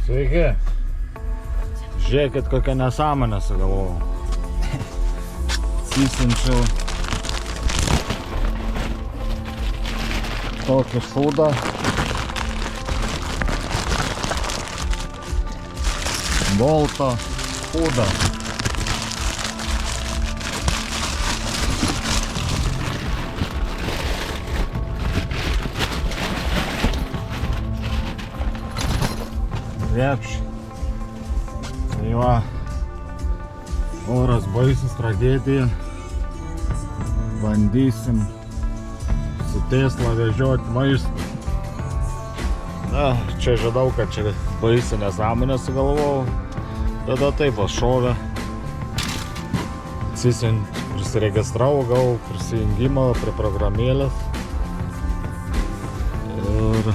Sveiki. Žiūrėkit, kokią nesąmonę sugalvojau. Atsisinčiau tokį šūdą. Bolto šūdą. Repšį. Tai va, oras baisus, tragedija. Bandysim su Tesla vežioti maistą. Na, čia žinau, kad čia baisi nesąmonę sugalvojau. Tada taip va šovė. Prisiregistravau, gavau prisijungimą prie programėlės. Ir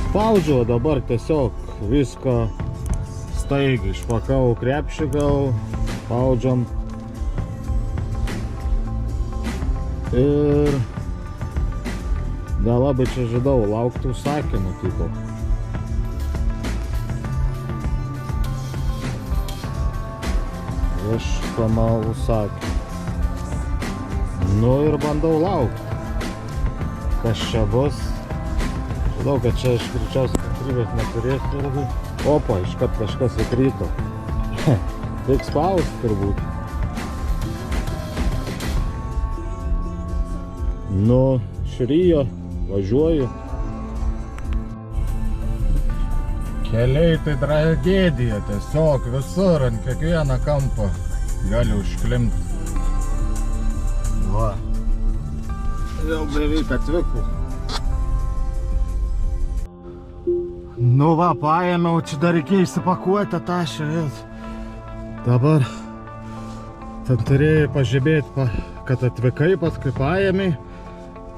spaudžiu dabar tiesiog viską staigiai. Išpakau krepšį gal, spaudžiam. Ir dar labai čia žinau, laukti užsakymų tipo. Ieškoma užsakymų. Nu ir bandau laukti. Kas čia bus? Žinau, kad čia iš greičiausiai kantrybės neturėsiu labai. Opa, iškart kažkas įkrito. Tik spaust turbūt. Nu, šryjo, važiuoju. Keliai tai tragedija, tiesiog visur, ant kiekvieną kampą gali užklimti. Va. Jau beveik atvyku. Nu va, paėmiau, čia dar reikia įsipakuoti atašę. Dabar ten turėjai pažymėti, kad atvykai, paskui paėmei.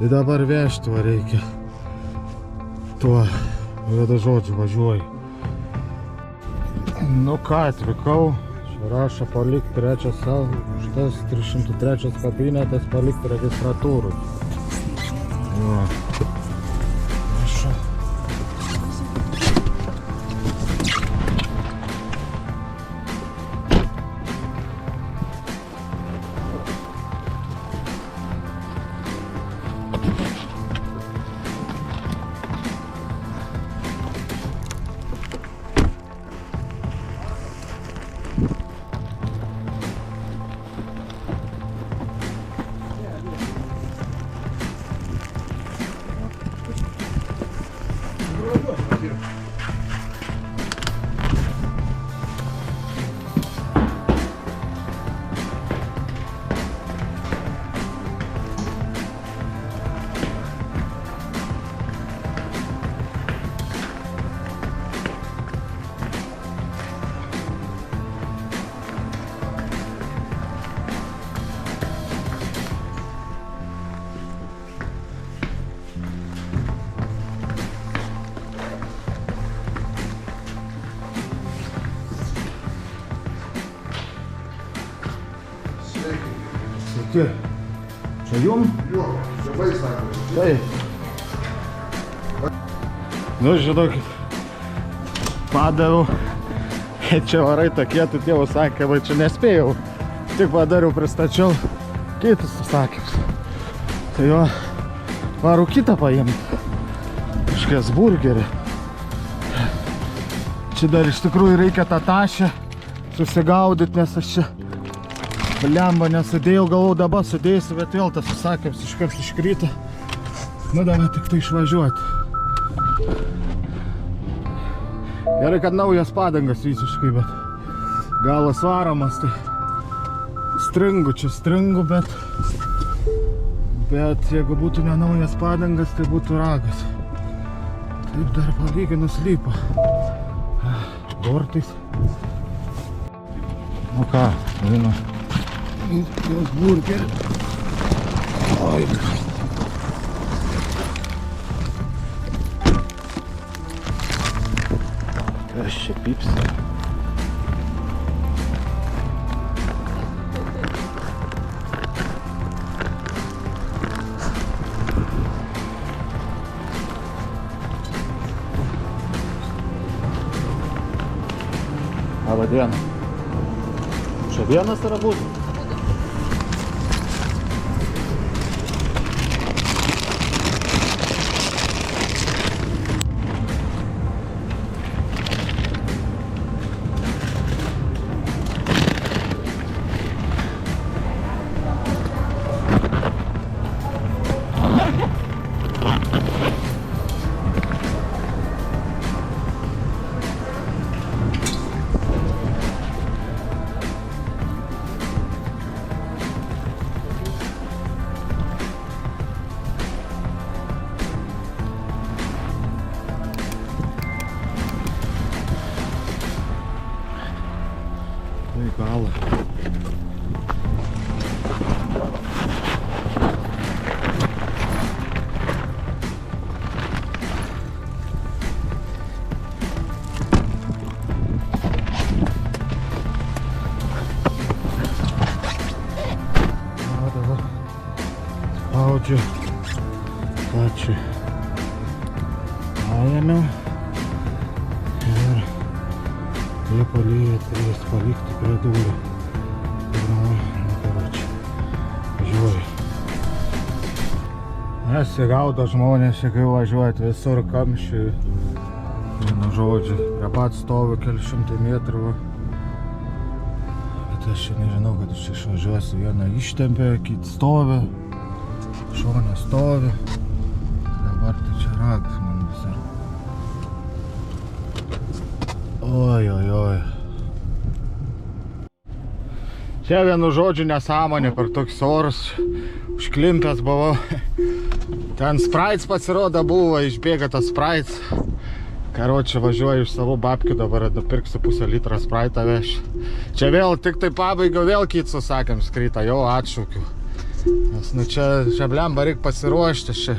Ir dabar vežti va reikia. Tuo, vienu žodžiu, važiuoju. Nu ką, atvykau. Čia rašo palikti trečią savo, šitas 303 kabinetas palikti registratūrui. Va. Prašau. Sveiki. Čia jum? Jo, čia vaisnaglis. Taip. Nu, žinokit, padaviau. Čia varai tokie, tai tėvų sakė, va čia nespėjau. Tik padariau, pristačiau kitus užsakymus. Tai jo, varu kitą paimti. Kažkas burgerį. Čia dar iš tikrųjų reikia tą tašę susigaudyti, nes aš čia blemba nesudėjau, galvau dabar sudėsiu, bet vėl tas užsakymas iškart iškrito. Nu, dabar tik tai išvažiuoti. Gerai, kad naujas padangas visiškai, bet galas varomas, tai stringu, čia stringu, bet jeigu būtų ne naujas padangas, tai būtų ragas. Taip dar palyginus lypa. Bortais. Nu ką, einu. Jos burgerį. Oi. Kas čia pypsta? Labą dieną. Čia vienas yra būtų? Galą. Dabar spaudžiu pačiu paėmiau ir jie palieja turės palikti prie durų. Ir karoči, važiuoju. Nesigaudo žmonės, kai važiuojat visur kamščiai. Vienu žodžiu, prie pat stoviu keli šimtai metrų. Bet aš čia nežinau, kad aš čia išvažiuosiu. Vieną ištempė, kitą stovi, šone stovi. Dabar tai čia ragas man visar. Oi. Čia vienu žodžiu nesąmonė per toks oras. Užklimpęs buvau. Ten spraits pasirodo buvo, išbėga tas spraits. Karočią važiuoju iš savo babkių, dabar nupirksiu pusę litro spraitą veš. Čia vėl tik tai pabaigiau, vėl kitsu sakėm skrytą, jau atšaukiu. Nes nu čia blemba reik pasiruošti, čia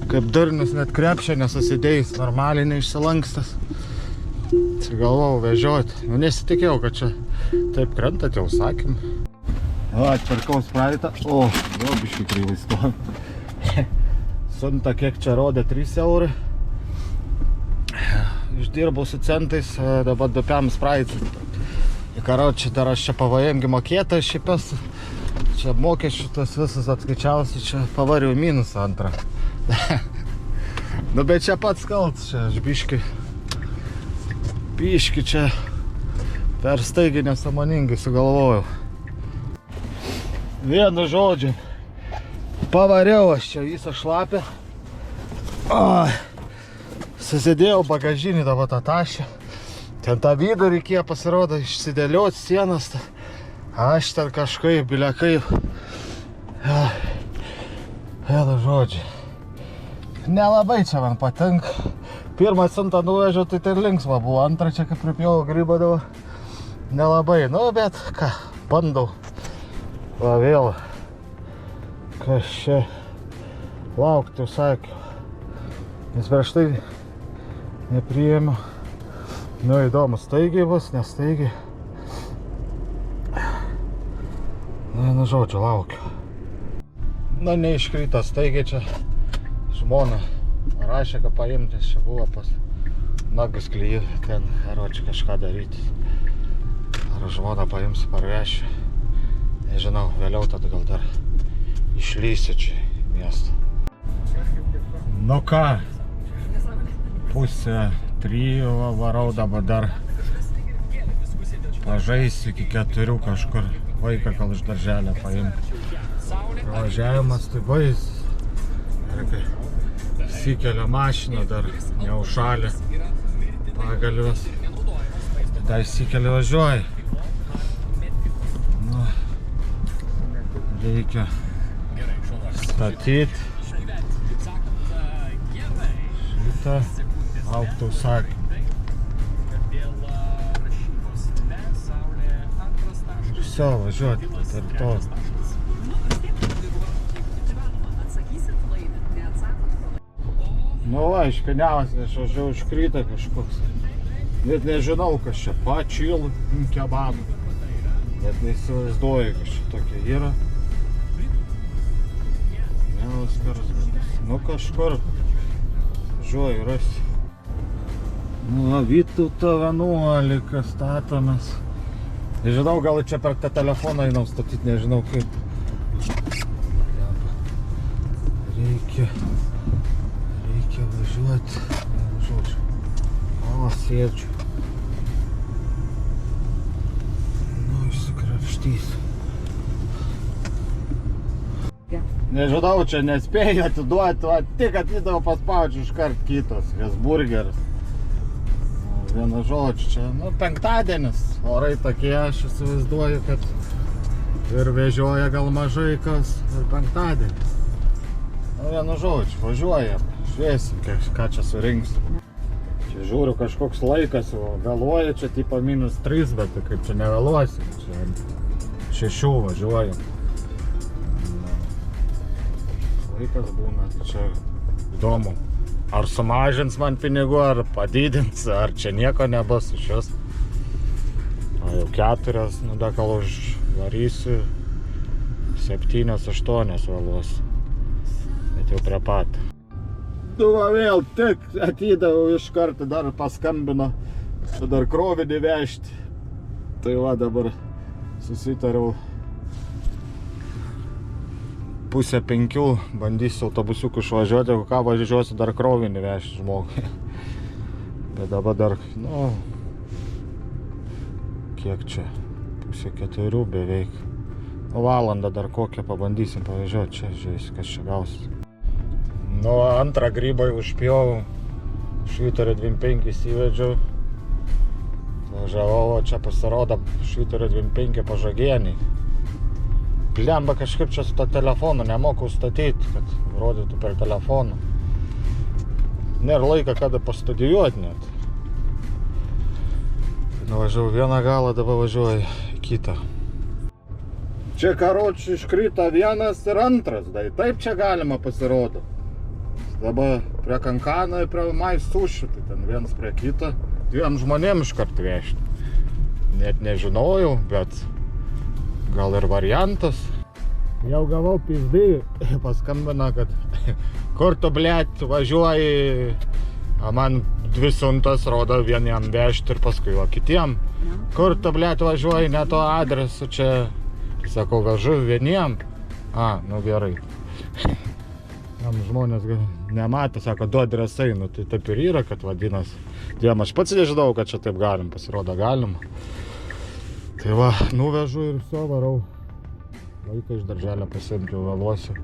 kaip durnius net krepšė nesusidėjus, normaliai neišsilankstas. Galvojau vežioti, nu nesitikėjau, kad čia taip krentat, jau sakėm. O, atpirkau spraitą, o, jau biškai kreivai stovi. Sunta kiek čia rodė 3 eurai. Išdirbau su centais, dabar 2 spraitą. Karoči, dar aš čia pavojamgi mokėta, šiaip esu. Čia mokesčių tas visas atskaičiausi, čia pavariau minusą antrą. Nu bet čia pats kaltas, čia aš biški čia per staigiai nesąmoningai sugalvojau. Vienu žodžiu, pavariau aš čia visą šlapę. Susidėjau bagažinį dabar tą tašę. Ten tą vidų reikėjo pasirodo išsidėlioti sienas. Aš ten kažkaip, bilia kaip. Vienu žodžiu. Nelabai čia man patinka. Pirmą siuntą nuvežiau, tai ten linksma buvo. Antrą čia kaip pripjovau grybadavo. Nelabai, nu bet ką, bandau. Va vėl. Kas čia laukti, sakiau. Nes prieš tai nepriėmiau. Nu įdomu, staigiai bus, nestaigiai. Nu žodžiu, laukiu. Nu neiškrito staigiai čia. Žmona rašė, kad paimtis čia buvo pas nagus klyjų, ten karoči kažką daryti. Ar žmona paims, parvešiu. Nežinau, vėliau tada gal dar išlysiu čia į miestą. Nu ką, 2:30 varau, dabar dar pažaisiu iki 4 kažkur. Vaiką gal iš darželio paimti. Važiavimas tai bais. Įsikelia mašiną, dar neužšalė pagalvės. Tada įsikelia važiuoja. Nu, reikia statyti šitą autosakymą. Ir viso važiuoti per teritoriją. Nu va, išpiniavas, nes aš jau iškrita kažkoks. Net nežinau, kas čia pačilų kebabų. Net neįsivaizduoju, kas čia tokia yra. Mielas karas, bet nu kažkur važiuoju rasti. Nu, Vytauto 11 statomas. Nežinau, gal čia per tą telefoną einam statyti, nežinau kaip. Reikia važiuoti. Žodžiu. O, sėdžiu. Nu, išsikrapštys. Nežinau, čia nespėjau atiduoti, o tik atidavau paspaudžiu iškart kitos, Hesburgeris. Vienu žodžiu, čia, nu, penktadienis, orai tokie, aš įsivaizduoju, kad ir vežioja gal mažai kas ir penktadienis. Nu, vienu žodžiu, važiuojam, šviesim, ką čia surinksim. Čia žiūriu, kažkoks laikas, o vėluoja čia tipo -3, bet kaip čia nevėluosim, čia 6 važiuojam. Laikas būna, tai čia įdomu. Ar sumažins man pinigų, ar padidins, ar čia nieko nebus iš jos. O jau 4, nu da gal užvarysiu 7-8 vėluos. Bet jau prie pat. Nu va vėl tik atidavau iš karto, dar paskambino, dar krovinį vežti. Tai va dabar susitariau 4:30 bandysiu autobusiuku išvažiuoti, jeigu ką važiuosiu dar krovinį vežti žmogui. Bet dabar dar, nu, kiek čia, 3:30 beveik. Valandą dar kokią pabandysim pavažiuoti, čia žiūrėsiu, kas čia gausis. Nu, antrą grybą užpjovau, Švyturio 25 įvedžiau. Važiavau, čia pasirodo Švyturio 25 Pažagieniai. Blemba kažkaip čia su to telefonu nemokau statyti, kad rodytų per telefoną. Nėra laiko kada pastudijuoti net. Nuvažiavau vieną galą, dabar važiuoju į kitą. Čia karočiui iškrito 1 ir 2, tai taip čia galima pasirodo. Dabar prie Kankano ir prie Maisušių, tai ten vienas prie kito. 2 žmonėm iškart vežti. Net nežinojau, bet gal ir variantas. Jau gavau pizdį, paskambino, kad kur tu, blėt, važiuoji, man 2 siuntas rodo vieniem vežti ir paskui va kitiem. Kur tu, blėt, važiuoji, ne to adresu čia. Sakau, važiu vieniem. Nu gerai. Tam žmonės nematė, sako, 2 adresai, nu tai taip ir yra, kad vadinasi. Dviem aš pats nežinau, kad čia taip galim, pasirodo galim. Tai va, nuvežu ir viso varau. Vaiką iš darželio pasiimti, jau vėluosiu.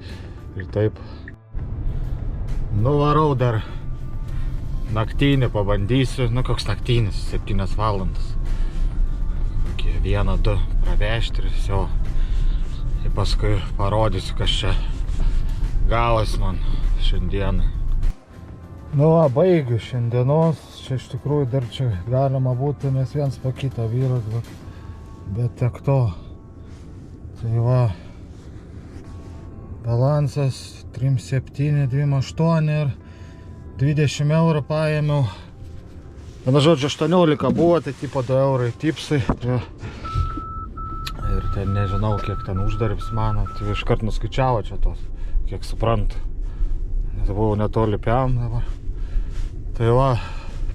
Ir taip. Nuvarau dar naktinį pabandysiu. Nu, koks naktinis, 7 valandas. 1-2 pravežti ir viso. Ir paskui parodysiu, kas čia gavos man šiandienai. Nu va, baigiu šiandienos. Čia iš tikrųjų dar čia galima būtų, nes viens po kitą vyras, bet tiek to. Tai va, balansas 3,7, 2,8 ir 20 eurų paėmiau. Na, žodžiu, 18 buvo, tai tipo 2 eurai tipsai. Ir ten nežinau, kiek ten uždarbis mano. Tai iškart nuskaičiavo čia tos, kiek suprantu. Nes buvau netoli piam dabar. Tai va,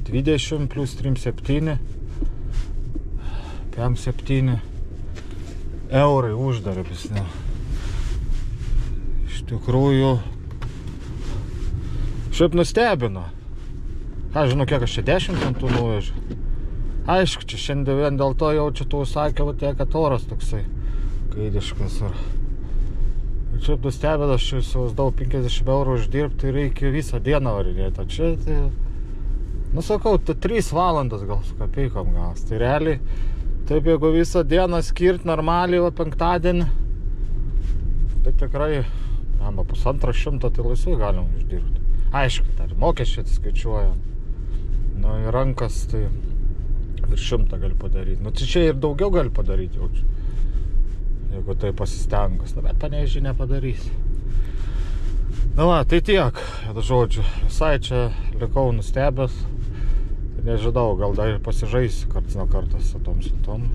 20 plus 3,7. Piam 7 eurai uždarbis. Ne. Iš tikrųjų, šiaip nustebino. Aš žinau, kiek aš čia 10 centų nuvežiu. Aišku, čia šiandien vien dėl to jaučiu tų užsakymų tiek, kad oras toksai gaidiškas. Ir šiaip nustebino, aš čia įsivaizdavau 50 eurų uždirbti, tai reikia visą dieną varinėti. O čia tai, nu sakau, tai 3 valandas gal su kapeikom gaus. Tai realiai, taip jeigu visą dieną skirt normaliai, va penktadienį, tai tikrai, po 150 tai laisvai galim uždirbti. Aišku, tai mokesčiai atsiskaičiuojam. Nu, į rankas tai virš 100 gali padaryti. Nu, tai čia ir daugiau gali padaryti, jaučiu. Jeigu tai pasistengus. Nu, bet Panevėžy nepadarysi. Nu, va, tai tiek. Žodžiu, visai čia likau nustebęs. Nežinau, gal dar ir pasižaisiu karts nuo karto su tom.